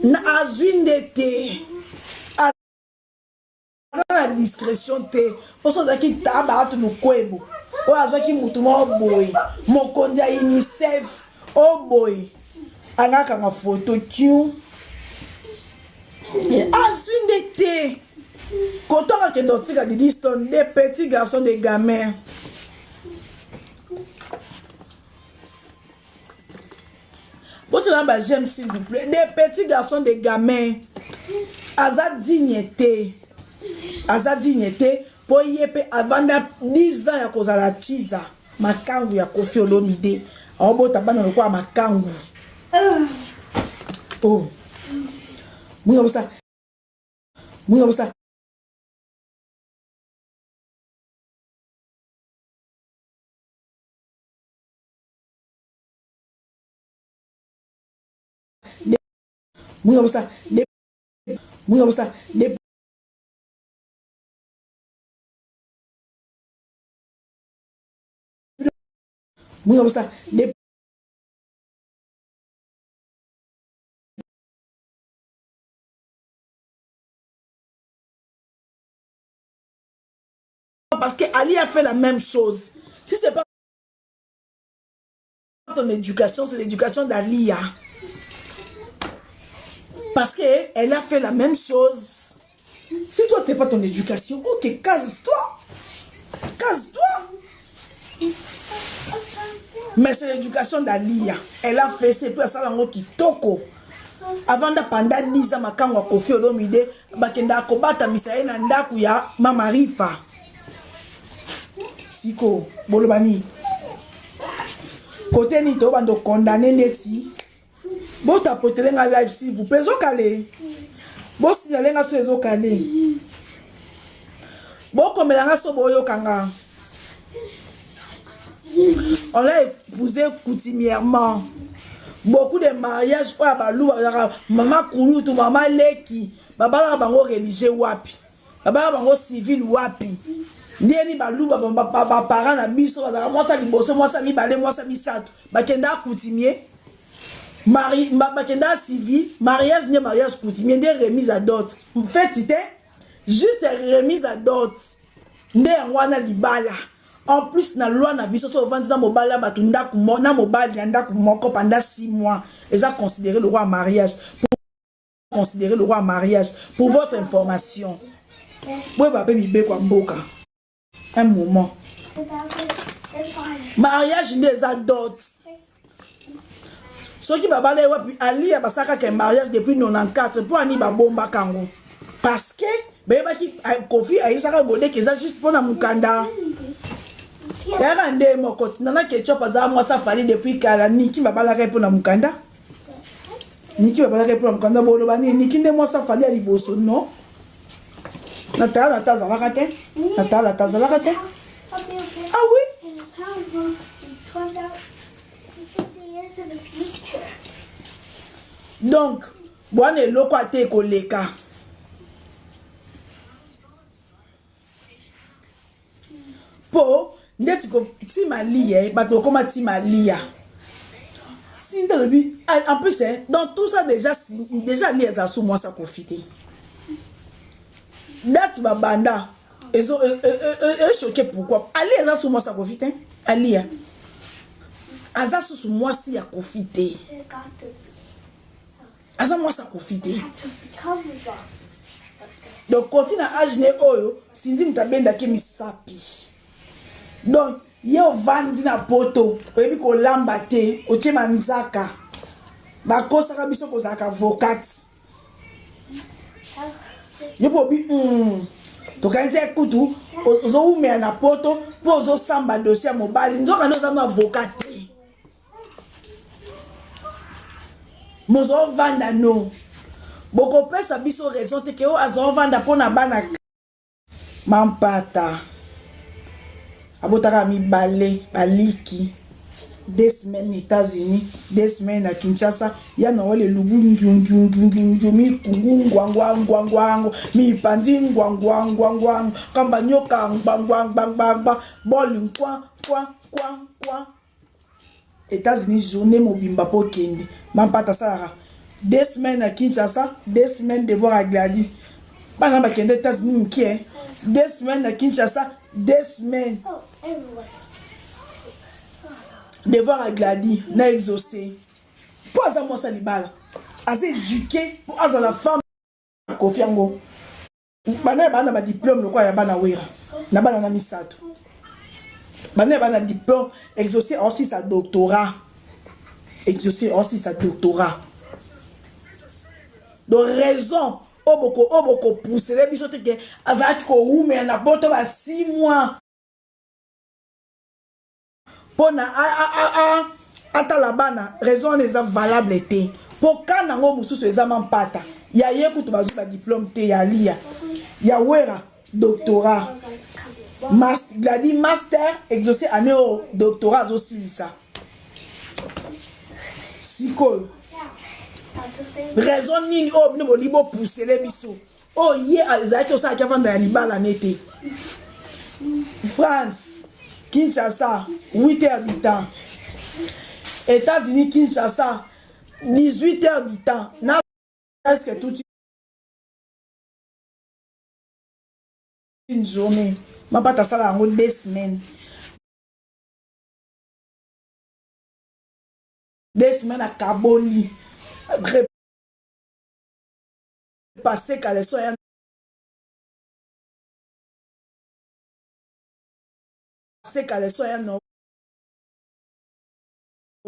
na azwinde te la discrétion te poso zaki taba tu lukwebo o azwaki mutu mo boy mokonzi ya UNICEF o boy angaka ma photo kiu azwinde te kotonga ke dotika di liston des petits garçons des gamins. J'aime s'il vous plaît. Des petits garçons, des gamins. Aza dignité. Aza dignité. Pour y être avant 10 ans, ya kozala chiza. Makangu ya Koffi Olomide. Obo tabana le quoi makangu. Oh. Munga bosa. Munga bosa. Munga bosa. Munga bosa. Munga bosa. Parce que Ali a fait la même chose. Si c'est pas ton éducation, c'est l'éducation d'Alia. Parce qu'elle a fait la même chose. Si toi, t'es pas ton éducation, ok, casse-toi. Casse-toi. Mais c'est l'éducation d'Alia. Elle a fait, c'est pour ça qui toko. Avant de pendant 10 ans, makango Koffi Olomide, bakenda kobata misaye na ndaku ya Mama Rifa. Siko, bolobani. Côté ni to bando condamné neti. Bo tapoter nga live s'il vous plaît, zo calé. Bo signaler nga so ezo calé. Bo komela nga so boyo kanga. On l'a épousé coutumièrement. Beaucoup de mariages, maman Kouloutou, maman Leki, baba bango religieux wapi, baba bango civil wapi. Ndieni baluba baba parents na biso bazaka mwasa liboso mwasa libale mwasa misato bakenda coutumier mari bakenda civil mariage ni mariage coutumier des remises à dot en fait c'était juste remise à dot nde wana libala en plus na loi na biso so vendre na mobala batunda ku na mobali na ndaku moko pendant 6 mois ils ont considéré le roi en mariage considérer le roi en mariage pour votre information boy ba pe bibe kwa mboka un moment. Mariage des adultes. Ce qui va parler, Ali a basaka qu'un mariage depuis 94 pour Ani Babomba Kango. Parce que, Koffi a eu ça godé que ça juste pour la Mukanda. Regardez, mon côté, nana ketchup à moi ça fallait depuis qu'à Niki va parler pour la Mukanda. Niki va parler pour la Mukanda, Bolobani, Niki de moi ça fallait à Liboso, non? Natala Tazalakate. Natala Tazalakate. Ah oui. Donc, bon et loko ate koleka. Po, ndeti ko timalia, bato koma timalia. Si en plus, dans tout ça déjà lié à sous moi ça profiter. Date babanda ils ont choqué pourquoi Ali aza sous moi ça profite Ali aza sous moi si a profité aza moi ça profité donc Koffi na âge ne oyo sindi mutabenda ke misapi donc yo vandi na poto oyebi ko lamba te otie manzaka bakosa ka biso ko zaka avocat yepo bi to kanze kutu ozo ume na poto po ozo samba dossier mobile nzoka ndo za avocat mozo vanda no boko pesa biso raison te ke o azo vanda pona bana mampata abotaka mi baliki 2 semaines aux États-Unis, 2 semaines à Kinshasa, ya na wale lugu ngiu mi kungu ngwangwangu mi panzi ngwangwangu kamba nyoka ngwangwangwangwa bol kwa États-Unis journée mobimba po kende mampata salaka 2 semaines à Kinshasa, 2 semaines de voir à Glady. Pendant que les États-Unis, 2 semaines à Kinshasa, 2 semaines de voir à Glady, n'a exaucé. Pour ça, moi, ça libale. Assez éduqué, pour ça, la femme, Kofiango. Bana bana diplôme, le quoi, ya bana wera. Na bana na misato. Bana bana diplôme, exaucé aussi sa doctorat. Exaucé aussi sa doctorat. Donc raison oboko pousser les bisote que avec ko mais na boto ba 6 mois pona ata la bana raison les a valable été pour quand nango mususu examen pata ya yeku to bazu ba diplôme te ya lia ya wera doctorat master Glady master exaucé année au doctorat aussi ça siko raison nini oh ne bolibo pousser les biso oh ye azaki osa ki vendre ya libala nete France Kinshasa 8 heures du temps États-Unis Kinshasa 18 heures du temps na presque toute une journée ma pas ta sala en 2 semaines 2 semaines à Kaboli passer qu'à les soins passer qu'à les soins non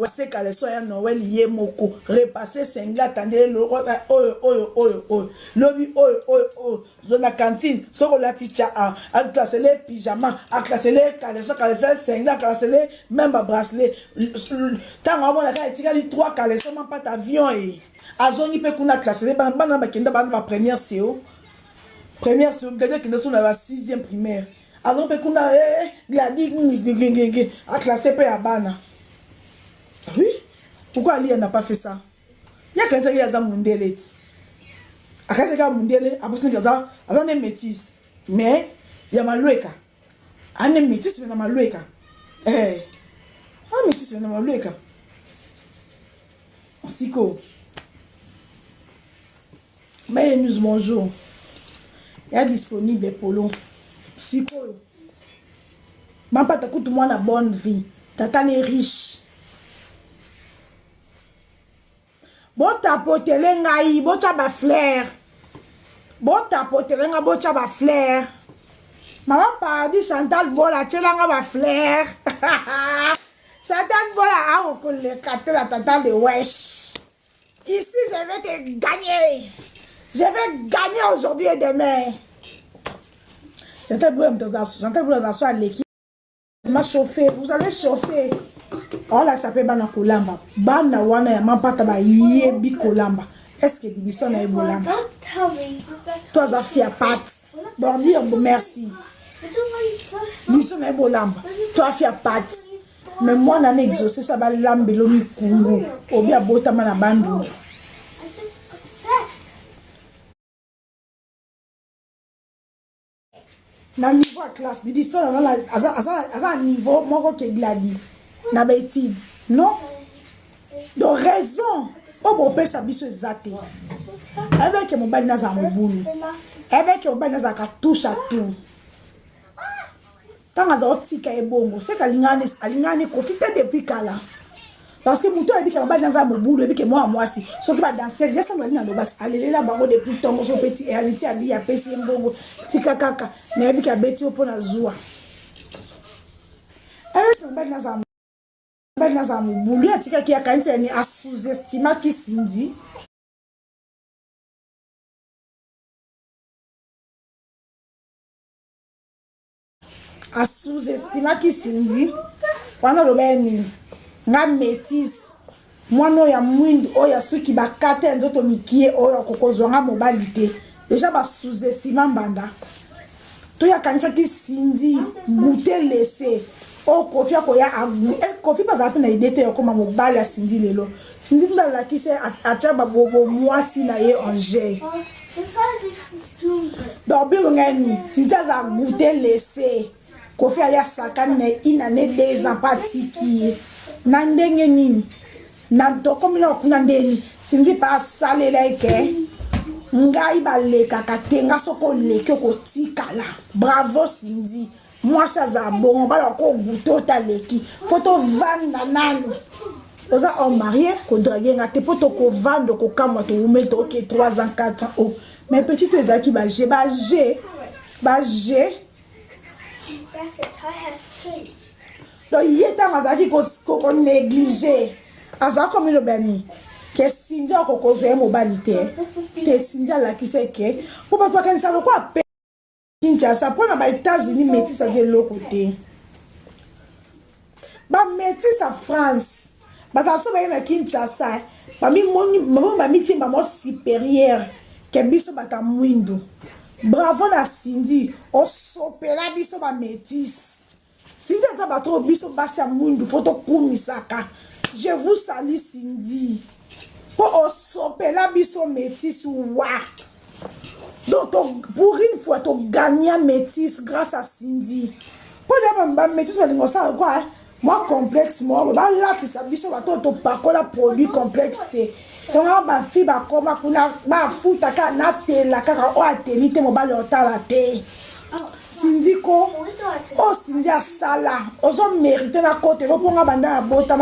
c'est qu'à les soins Noël yé moko repasser singla attendez le lobby zona cantine soko la ticha a classer les pyjamas a classer les caleçons singla classer les même bracelet tant on a ka etika li 3 caleçons même pas avion et azongi pe kuna classer les bana bakenda bana première CO gagner que nous sommes à la 6e primaire azon pe kuna Glady a classer pe ya bana. Oui, pourquoi Ali n'a pas fait ça? Il y a quelqu'un qui a Mundele. A quelqu'un qui a Mundele, a besoin de ça, a un métis. Mais il y a Maloueka. Un métis, mais Maloueka. Un métis, mais Maloueka. Siko. Mais nous bonjour. Il y a disponible Polo. Siko. Même pas tout le monde a bonne vie. Tata est riche. Bon tapotele ngai bocha ba flair. Bon tapotele nga bocha ba flair. Maman pa di Chantal Bola tchelanga ba flair. Chantal Bola a recollé la tata de wesh. Ici je vais te gagner. Je vais gagner aujourd'hui et demain. Chantal Bola s'assoit à l'équipe. M'a chauffé, vous allez chauffer. Oh là ça peut bana kolamba bana wana ya mapata ba yebi kolamba est-ce que Bidison na ebolamba toi za fia pat bon dire merci Bidison na ebolamba toi fia pat mais moi na exaucé ça ba lambelo mi kungu obi abota mana bandu na niveau à classe Bidison à niveau moko ke Glady na bêtise non donc raison o bo pesa biso zate avec mon bal na za mobulu avec mon bal na za ka touche à tout tanga za otika ebongo c'est alingani profiter depuis kala parce que muto ebika bal na za mobulu ebike moi si so ki ba dans 16 ya sanga na lobat alelela bango depuis tongo so petit et aliti ali ya pesi mbongo tika kaka na ebika beti opona zua avec mon bal na za Naza mobulu atika ki akanisa ni a sous-estima ki Cindy a sous-estima ki Cindy wana lobeni nga métis mwana ya mwindu oya suki bakate nzoto mikie oya kokozwanga mobalite déjà ba sous-estima mbanda to ya kanisa ki Cindy goûter laisser oh Kofi akoya Kofi pas appelé na idée te comme mobile à Cindy lelo Cindy dans la qui c'est acha bobo moi si na ye angé donc bien ngani Cindy a goûté laisser Kofi aya sakane ina ne 2 ans patiki na ndenge nini Nantoko mina kuna ndeni Cindy pa salela eke ngai baleka katenga soko leke ko tikala. Bravo Cindy. Moi ça za bon bala ko buto ta leki. Photo vanda nanu. Oza en marié ko draguer ngate poto ko vando ko kamwa to ume to ke 3 ans 4 ans. Oh. Mais petit to ezaki ba G donc yeta mazaki ko négliger. Aza comme le bani. Que Cindy ko ko zo mobilité. Te Cindy la ki se ke. Ko pas kan sa ko apé. Kinshasa pour na ba États-Unis métis à dire l'autre côté. Ba métis à France. Ba ta so ba na Kinshasa. Ba mi moni maman mi timba mo supérieur que biso ba ta mwindo. Bravo na Cindy. O sopela biso ba métis. Cindy ta ba trop biso ba sa mwindo photo kumisaka. Je vous salue Cindy. Pour o sopela biso métis wa. Donc, pour une fois, tu gagnes métis grâce à Cindy. Pour d'abord, métis, quoi? Moi, complexe, moi, là, tu sais, tu pas quoi, produit complexe. Donc, ma fille, comme ma fou, ta canate, la cara, oh, attelite, mon bal, la té. Cindy, ko, oh, Cindy, a sala, os hommes méritent la côte, et pour ma bande à bota,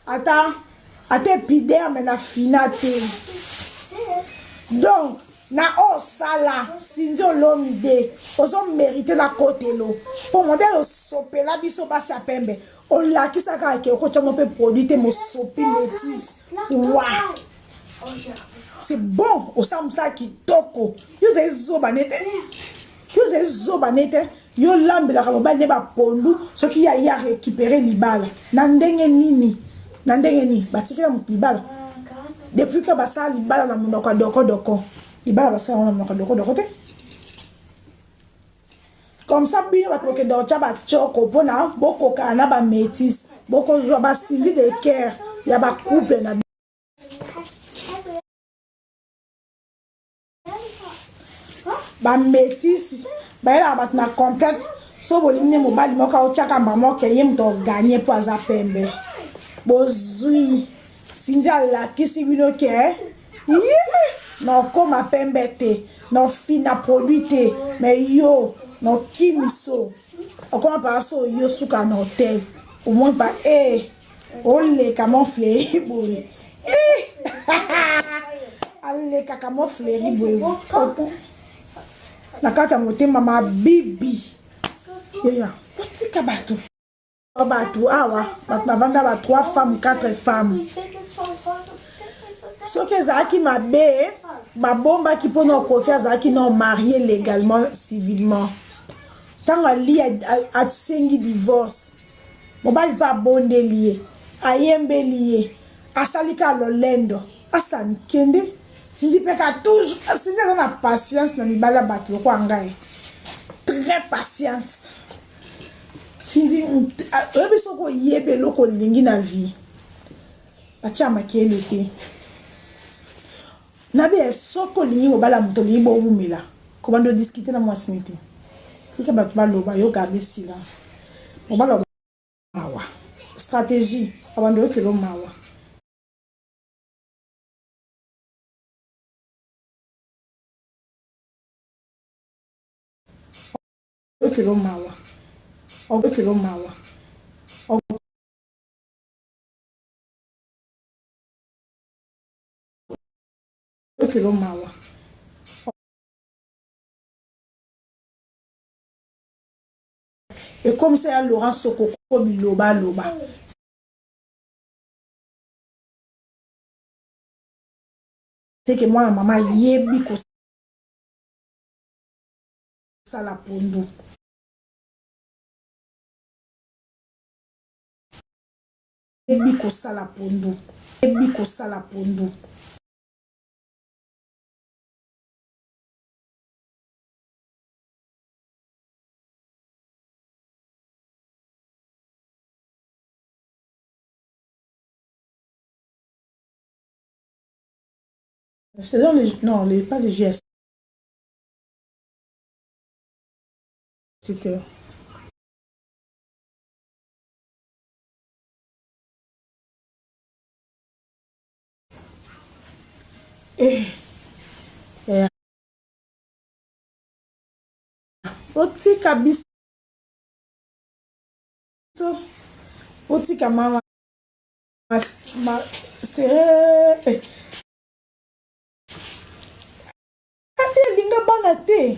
attends, pider, mais la finate. Donc, na o sala Cindy olomide ozo mériter la côté lo pour modèle sopela biso basi a pembe on la ki saka ke ko chamo pe produit mo sopi métis wa c'est bon o samsa kitoko yo ze zoba nete yo lambela ka ba ne ba pondu ce qui ya récupérer libala na ndenge nini batikela libala depuis que basa libala na monoko doko libala basa na monoko doko te comme ça bino batoke dorcha ba choko pona boko kana ba métis boko zo ba Cindy de cœur ya ba couple na ba métis ba ela ba na complexe so bolingi mobali moka o chaka mama ke yem to gagner pour za pembe bozui Cindy la kisi bino ke non comme a pembete non fina produite mais yo non kimiso comment par so yo suka na hôtel au moins pas on les camoufler boy allez camoufler boy na kata motema ma bibi ya otika bato awa bavanda ba 3 femmes 4 femmes ce que zaki mabe ba bomba ki pona konfia zaki non marié légalement civilement tant ali a sengi divorce mobali pa bonde lié ayembe lié asalika lolendo asani kende Cindy peka toujours Cindy na patience na mibala bato ko ngai très patiente Cindy oyebi soko yebe loko lingi na vie acha makele te nabe soko lingi obala moto lingi bo umela ko bando discuter na moi sinité tika bato baloba yo garder silence obala mawa stratégie abando ke lo mawa okelo mawa okelo mawa okelo mawa et comme ça Laurent Soko ko biloba loba c'est que moi maman yebi ko sala pondo yebi ko sala pondo je te donne non pas les gestes c'était otika biso otika mama c'est linga bana te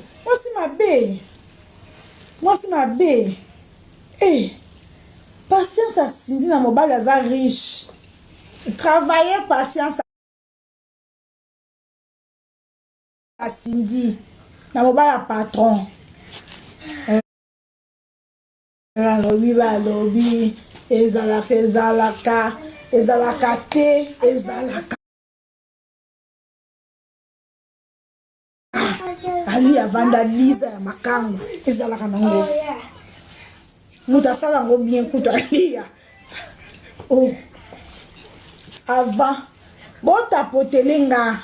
mwasi mabe patience asindi na mobali aza riche travailler patience asindi na mobali ya patron balobi ezalaka te ezalaka ali avandaliza ya makangu ezalaka nango mutu asala yango bien kutu alia avant botapotele nga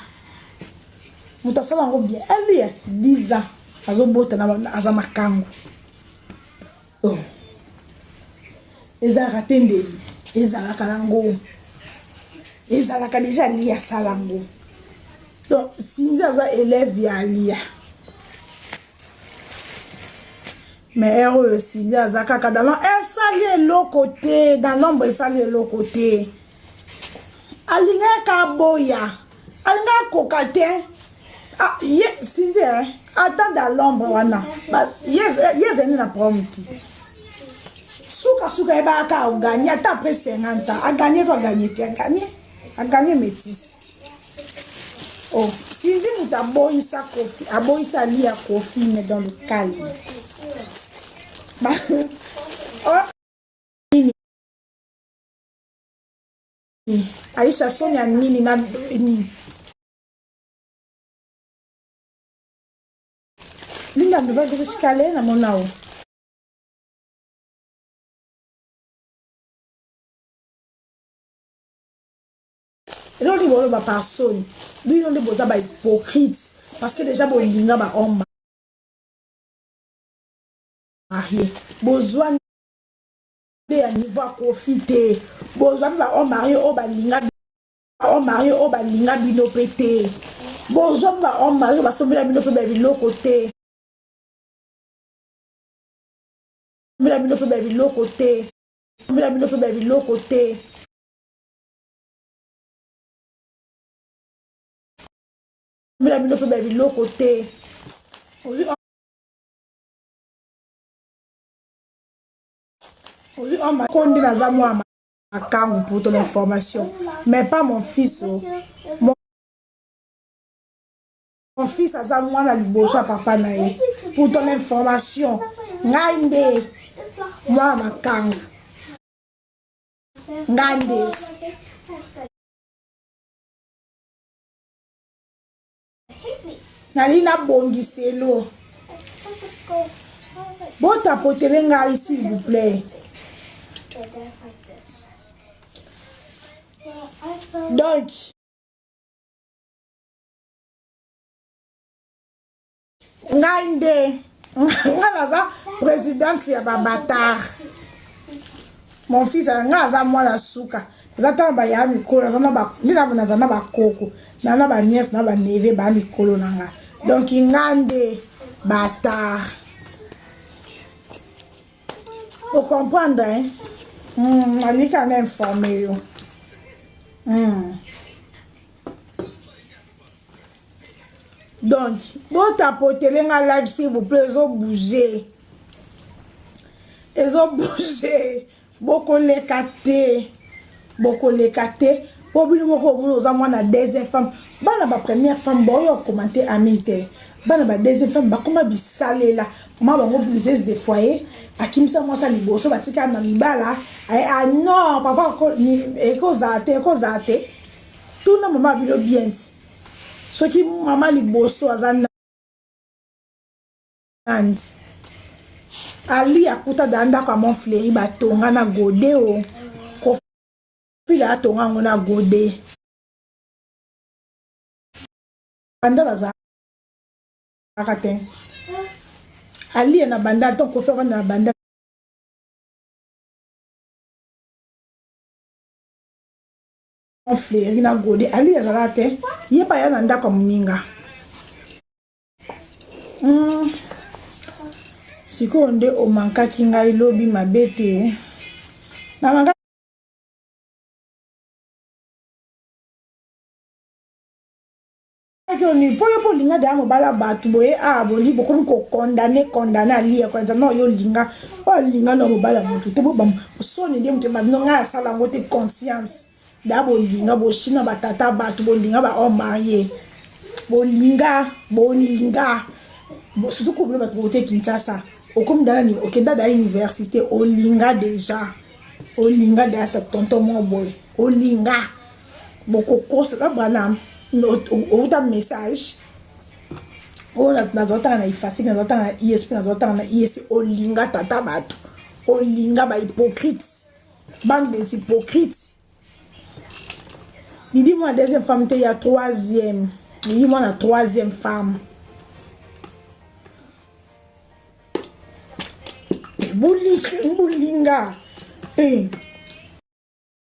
mutu asala yango bien alia 10 ans azobota na aza makangu ezalaka te ndeni ezalaka nango ezalaka deja alia asala yango donc Cindy aza élève ya alia mais heureux Cindy aza kaka dans l'ombre esali eloko te dans l'ombre esali eloko te alingaka boya alingaka koka te Cindy ata dans l'ombre wana yezeni na problème te suka ebaka aganye ata après 50 ans aganye to aganye te aganye métis Cindy mutu aboyisa kofi aboyisa lia kofi mais dans le calme Aisha Sonia nini na nini Linda ndova kushikale na monao Elo li bolo ba personne lui non de boza ba hypocrite parce que déjà bolinga ba homme marié besoin de niveau profiter besoin ba homme marié o balinga bino pété besoin ba homme marié ba sombela bino pe ba biloko te mila bino pe ba biloko te mila bino pe ba biloko te mila bino pe ba biloko te Aujourd'hui, on m'a condé dans un mois à Kangou pour ton information. Mais pas mon fils. Mon fils a moi dans le bosso à papa naï. Pour ton information. Ngande. Moi ma Kangou. Ngande. Nalina bongiselo. Bon tapotele ngai s'il vous plaît. Donc, Ngande, Ngaza, présidente ya babatar. Mon fils a Ngaza moi la souka. Zata ba ya mikolo, na ba koko, na ba nièce, na ba neve ba mikolo nanga. Donc Ngande batar. Pour comprendre, hein? On quand même informé. Donc, bon tapoter en live s'il vous plaît, ils ont bougé. Ils ont bougé. Beaucoup les catés. Beaucoup les catés. Pour vous, vous avez la deuxième femme. Bah, la première femme, bon, vous commenté à minter. Bah, la deuxième femme, bah, comment vous salez là? Comment vous mobilisez des foyers? À qui me semble moi ça libo, so batika na libala. Ah non, papa eko zate. Tout na maman bilo bien. So ki maman libo so azana. Ali akuta danda kwa mon fleri batonga na gode o. Kofi la tonga ngona gode. Banda baza akate. Ali na banda ton kofi na banda. fleri na gode ali ezala te ye pa ya na ndako moninga sikoyo nde omankaki ngai lobi mabe te na manga ni po yo po linga da mobala batu boye boli bokomi ko condamner ali ko nza no yo linga o linga no mobala mutu te bo bam soni ndi mutu ma no nga sala ngote conscience da bo linga bo shina batata batu bo linga ba o marié bo linga surtout ko ba to te Kinshasa o comme dans la okenda da université o linga déjà o linga da ta tonton mo boy o linga boko kosa la banam outa message ona nazotanga na ifasi nazotanga na ISP nazotanga na ISP olinga tata bato olinga ba hypocrite bande des hypocrites dis-moi deuxième femme te ya troisième dis-moi la troisième femme bulinga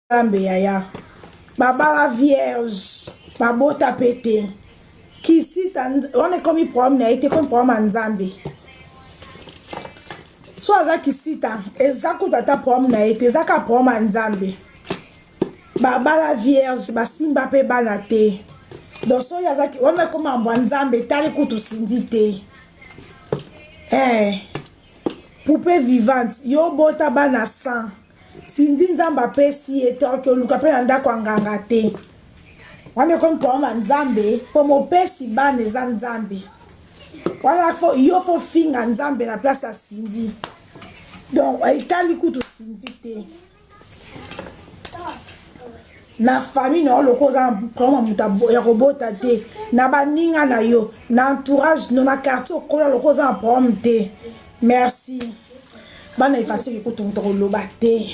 ambe yaya baba la vierge babota pété qui cite on est comme problème na été comme problème nzambe soit za qui cite ezako tata problème na été ezaka problème nzambe baba la vierge basimba pe bana te donc so ya za on est comme ambwa nzambe tali kutu sindite poupée vivante yo bota bana sang sindi nzamba pe si eto ke luka pe nda kwa nganga te wana comme pour nzambe pour mo pesi bana za nzambe wana fo yo fo finga nzambe na place ya sindi donc etali kutu sindi te na famille no loko za comme mutabo ya robota te na baninga na yo na entourage no na quartier ko loko za problème te merci bana ifasiki kutunto loba te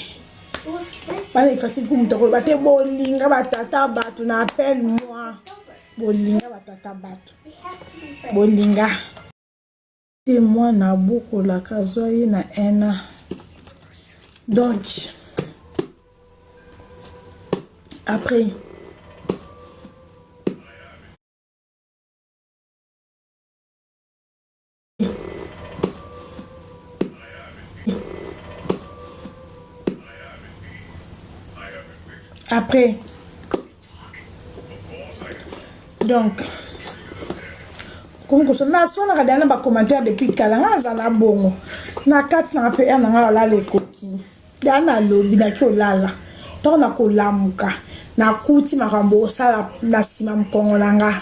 bana ifasiki kutunto loba te bolinga batata batu na appelle moi bolinga batata batu bolinga te moi na buko la kazwa ye na ena donc après donc comme ça na soit na regarder ba commentaire depuis kala za la bongo na kati na pe na ngala le koki dana lobi na kolala to na kolamuka na kuti makambo sala na sima mkongo nanga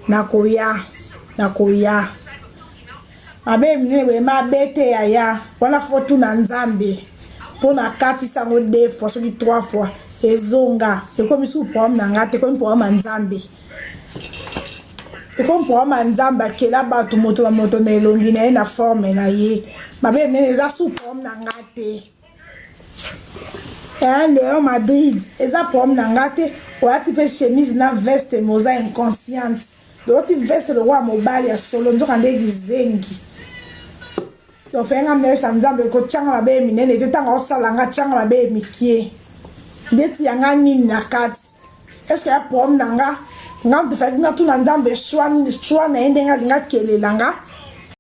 na koya abe mine ma bete ya wana foto na nzambe pour na kati sango 2 fois so 3 fois ezonga ekomi su problème nanga te comme problème nzambe comme problème nzambe akela bato moto na elongi na ye na forme na ye mabe mine eza su problème nanga te Léon Madrid eza problème nanga te oati pe chemise na veste moza inconsciente doti veste le roi mobile ya solo nzoka ndegi zengi donc fenga mnesa nzambe ko tchanga mabe minene te tanga osalanga tchanga mabe mikie ndeti yanga nini na kati est-ce que ya problème nanga ngam te fa ngatu na nzambe chwa na endenga linga kelelanga